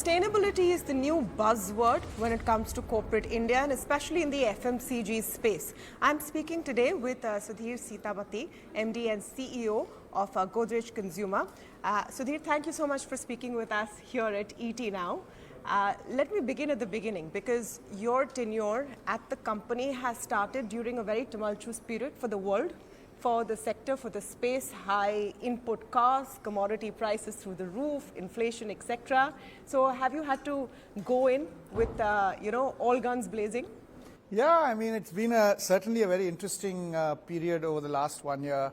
Sustainability is the new buzzword when it comes to corporate India and especially in the FMCG space. I'm speaking today with Sudhir Sitapati, MD and CEO of Godrej Consumer. Sudhir, thank you so much for speaking with us here at ET Now. Let me begin at the beginning because your tenure at the company has started during a very tumultuous period for the world, for the sector, for the space, high input costs, commodity prices through the roof, inflation, etc. So have you had to go in with, all guns blazing? Yeah, I mean, it's been certainly a very interesting period over the last 1 year,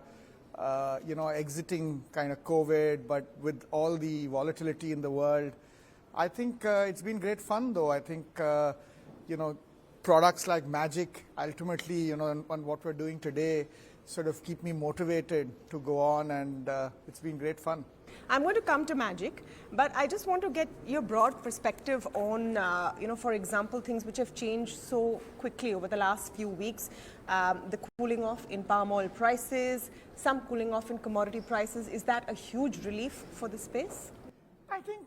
exiting kind of COVID, but with all the volatility in the world. I think it's been great fun, though. I think, products like Magic, ultimately, and what we're doing today, sort of keep me motivated to go on, and it's been great fun. I'm going to come to Magic, but I just want to get your broad perspective on, for example, things which have changed so quickly over the last few weeks. The cooling off in palm oil prices, some cooling off in commodity prices. Is that a huge relief for the space? I think,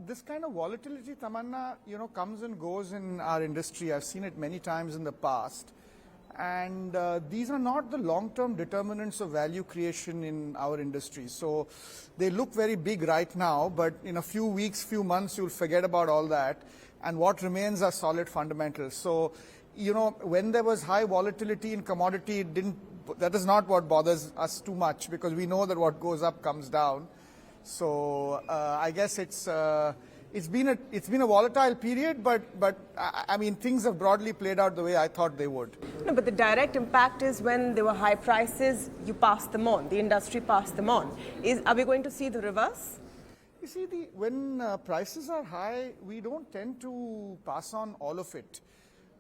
this kind of volatility, Tamanna, comes and goes in our industry. I've seen it many times in the past. And these are not the long-term determinants of value creation in our industry. So they look very big right now, but in a few weeks, few months, you'll forget about all that. And what remains are solid fundamentals. So, when there was high volatility in commodity, that is not what bothers us too much, because we know that what goes up comes down. So I guess it's been a volatile period, but I mean, things have broadly played out the way I thought they would. No, but the direct impact is when there were high prices, you passed them on. The industry passed them on. Are we going to see the reverse? You see, when prices are high, we don't tend to pass on all of it.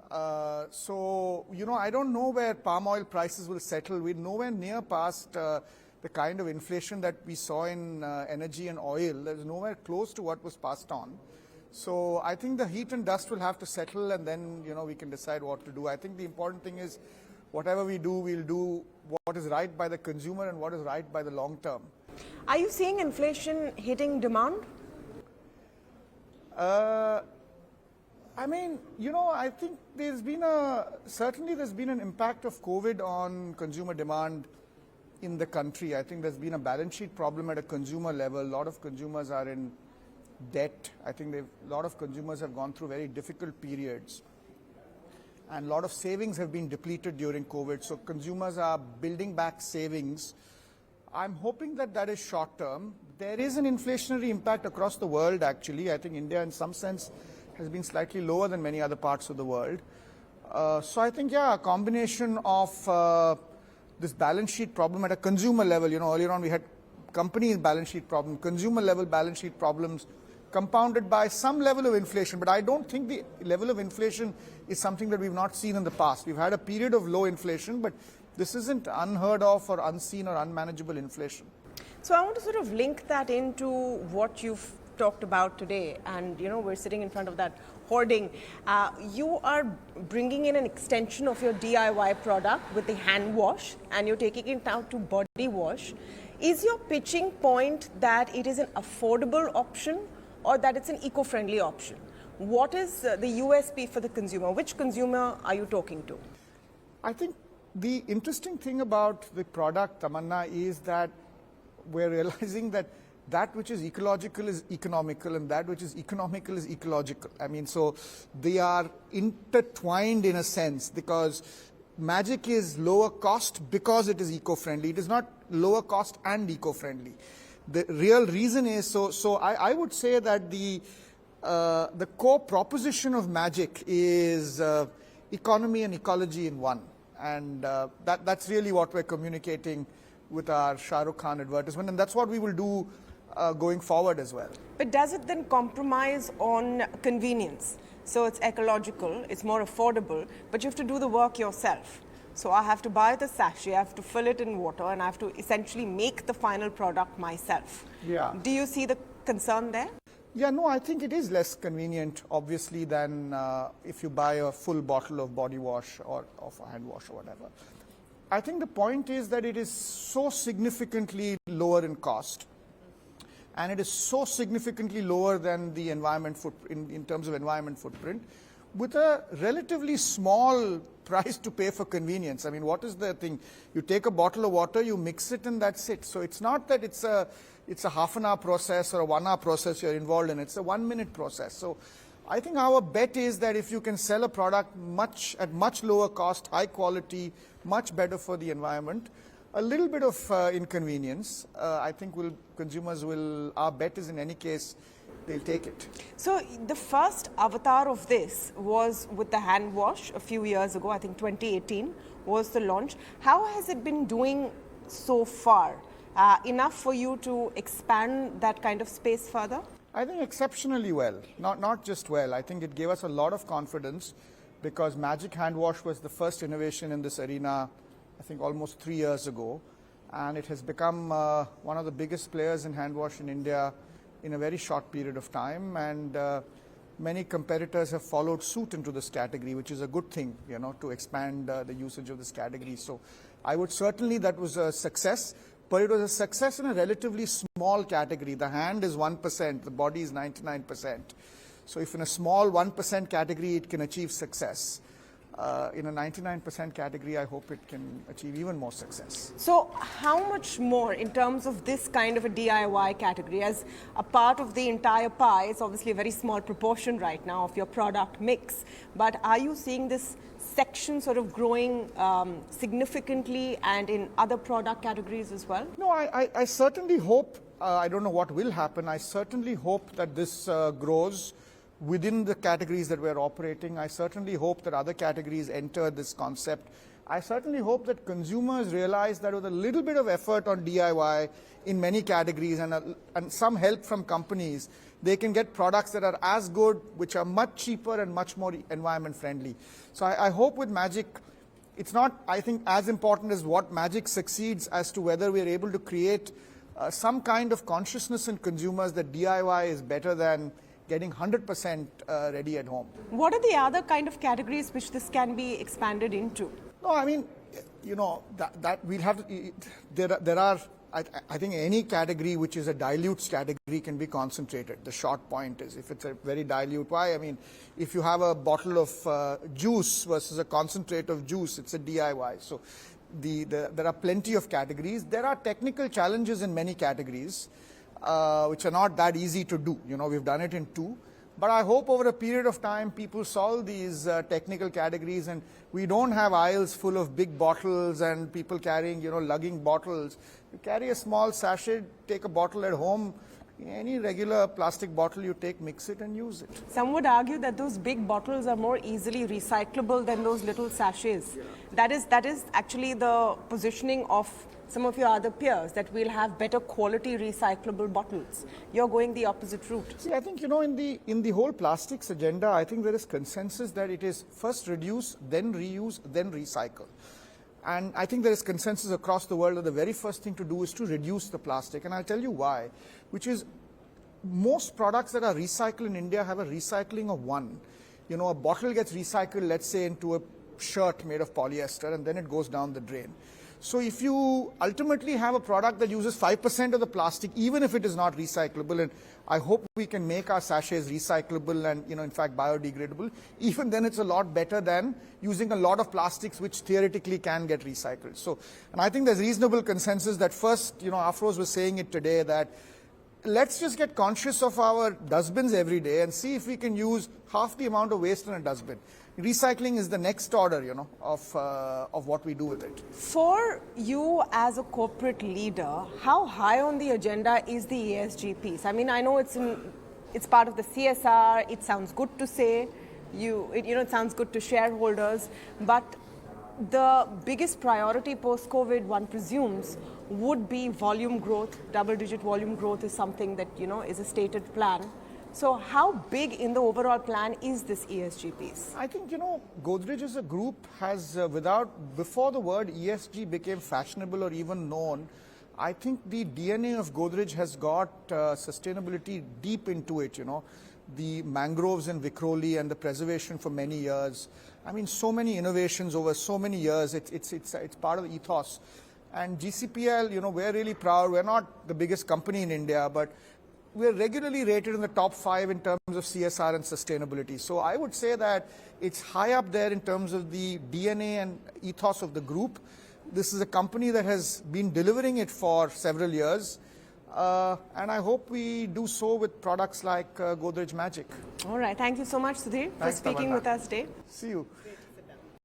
I don't know where palm oil prices will settle. We're nowhere near past the kind of inflation that we saw in energy and oil. There's nowhere close to what was passed on. So I think the heat and dust will have to settle, and then, we can decide what to do. I think the important thing is whatever we do, we'll do what is right by the consumer and what is right by the long term. Are you seeing inflation hitting demand? I think there's been an impact of COVID on consumer demand in the country. I think there's been a balance sheet problem at a consumer level. A lot of consumers are in debt. I think a lot of consumers have gone through very difficult periods. And a lot of savings have been depleted during COVID. So consumers are building back savings. I'm hoping that is short term. There is an inflationary impact across the world, actually. I think India, in some sense, has been slightly lower than many other parts of the world. So I think, a combination of this balance sheet problem at a consumer level. Earlier on we had company balance sheet problem, consumer level balance sheet problems, compounded by some level of inflation. But I don't think the level of inflation is something that we've not seen in the past. We've had a period of low inflation, but this isn't unheard of or unseen or unmanageable inflation. So I want to sort of link that into what you've talked about today, and we're sitting in front of that hoarding. You are bringing in an extension of your DIY product with the hand wash, and you're taking it out to body wash. Is your pitching point that it is an affordable option or that it's an eco-friendly option? What is the USP for the consumer? Which consumer are you talking to? I think the interesting thing about the product, Tamanna, is that we're realizing that which is ecological is economical, and that which is economical is ecological. I mean, so they are intertwined in a sense, because Magic is lower cost because it is eco-friendly. It is not lower cost and eco-friendly. The real reason is, so I would say that the core proposition of Magic is economy and ecology in one. And that's really what we're communicating with our Shah Rukh Khan advertisement, and that's what we will do going forward as well. But does it then compromise on convenience? So it's ecological, it's more affordable, but you have to do the work yourself. So I have to buy the sachet, I have to fill it in water, and I have to essentially make the final product myself. Yeah. Do you see the concern there? Yeah, no, I think it is less convenient, obviously, than if you buy a full bottle of body wash or of hand wash or whatever. I think the point is that it is so significantly lower in cost. and it is so significantly lower than the environment in terms of environment footprint, with a relatively small price to pay for convenience. I mean, what is the thing? You take a bottle of water, you mix it, and that's it. So it's not that it's a half an hour process or a 1 hour process you're involved in. It's a 1 minute process. So I think our bet is that if you can sell a product at much lower cost, high quality, much better for the environment, a little bit of inconvenience, I think our bet is in any case, they'll take it. So the first avatar of this was with the hand wash a few years ago. I think 2018 was the launch. How has it been doing so far? Enough for you to expand that kind of space further? I think exceptionally well, not just well. I think it gave us a lot of confidence because Magic Hand Wash was the first innovation in this arena, I think almost 3 years ago, and it has become one of the biggest players in hand wash in India in a very short period of time, and many competitors have followed suit into this category, which is a good thing, to expand the usage of this category. So I would certainly, that was a success. But it was a success in a relatively small category. The hand is 1%, the body is 99%. So if in a small 1% category it can achieve success, in a 99% category I hope it can achieve even more success. So how much more in terms of this kind of a DIY category as a part of the entire pie? It's obviously a very small proportion right now of your product mix, but are you seeing this section sort of growing significantly and in other product categories as well? No, I certainly hope, I don't know what will happen, I certainly hope that this grows within the categories that we're operating. I certainly hope that other categories enter this concept. I certainly hope that consumers realize that with a little bit of effort on DIY in many categories and some help from companies, they can get products that are as good, which are much cheaper and much more environment friendly. So I hope with Magic, it's not, I think, as important as what Magic succeeds as to whether we're able to create some kind of consciousness in consumers that DIY is better than getting 100% ready at home. What are the other kind of categories which this can be expanded into? No, I mean, that we'll have to, there are, I think any category which is a dilute category can be concentrated. The short point is, if it's a very dilute, why? I mean, if you have a bottle of juice versus a concentrate of juice, it's a DIY. So there are plenty of categories. There are technical challenges in many categories, which are not that easy to do. We've done it in 2. But I hope over a period of time people solve these technical categories and we don't have aisles full of big bottles and people carrying, lugging bottles. You carry a small sachet, take a bottle at home, any regular plastic bottle you take, mix it and use it. Some would argue that those big bottles are more easily recyclable than those little sachets. That is actually the positioning of some of your other peers, that we'll have better quality recyclable bottles. You're going the opposite route. See, I think, in the whole plastics agenda, I think there is consensus that it is first reduce, then reuse, then recycle. And I think there is consensus across the world that the very first thing to do is to reduce the plastic. And I'll tell you why, which is most products that are recycled in India have a recycling of 1. A bottle gets recycled, let's say, into a shirt made of polyester, and then it goes down the drain. So if you ultimately have a product that uses 5% of the plastic, even if it is not recyclable, and I hope we can make our sachets recyclable and, in fact, biodegradable, even then it's a lot better than using a lot of plastics which theoretically can get recycled. So, and I think there's reasonable consensus that first, Afroz was saying it today, that let's just get conscious of our dustbins every day and see if we can use half the amount of waste in a dustbin. Recycling is the next order, of what we do with it. For you as a corporate leader, how high on the agenda is the ESG piece? I mean, I know it's part of the CSR. It sounds good to say. It sounds good to shareholders, but the biggest priority post-COVID, one presumes, would be volume growth. Double-digit volume growth is something that, is a stated plan. So how big in the overall plan is this ESG piece? I think, Godrej as a group has, before the word ESG became fashionable or even known, I think the DNA of Godrej has got sustainability deep into it, the mangroves in Vikhroli and the preservation for many years. I mean, so many innovations over so many years, it's part of the ethos. And GCPL, we're really proud. We're not the biggest company in India, but we're regularly rated in the top 5 in terms of CSR and sustainability. So I would say that it's high up there in terms of the DNA and ethos of the group. This is a company that has been delivering it for several years. And I hope we do so with products like Godrej Magic. All right. Thank you so much, Sudhir, for Thanks, speaking Tamanna. with us today. See you.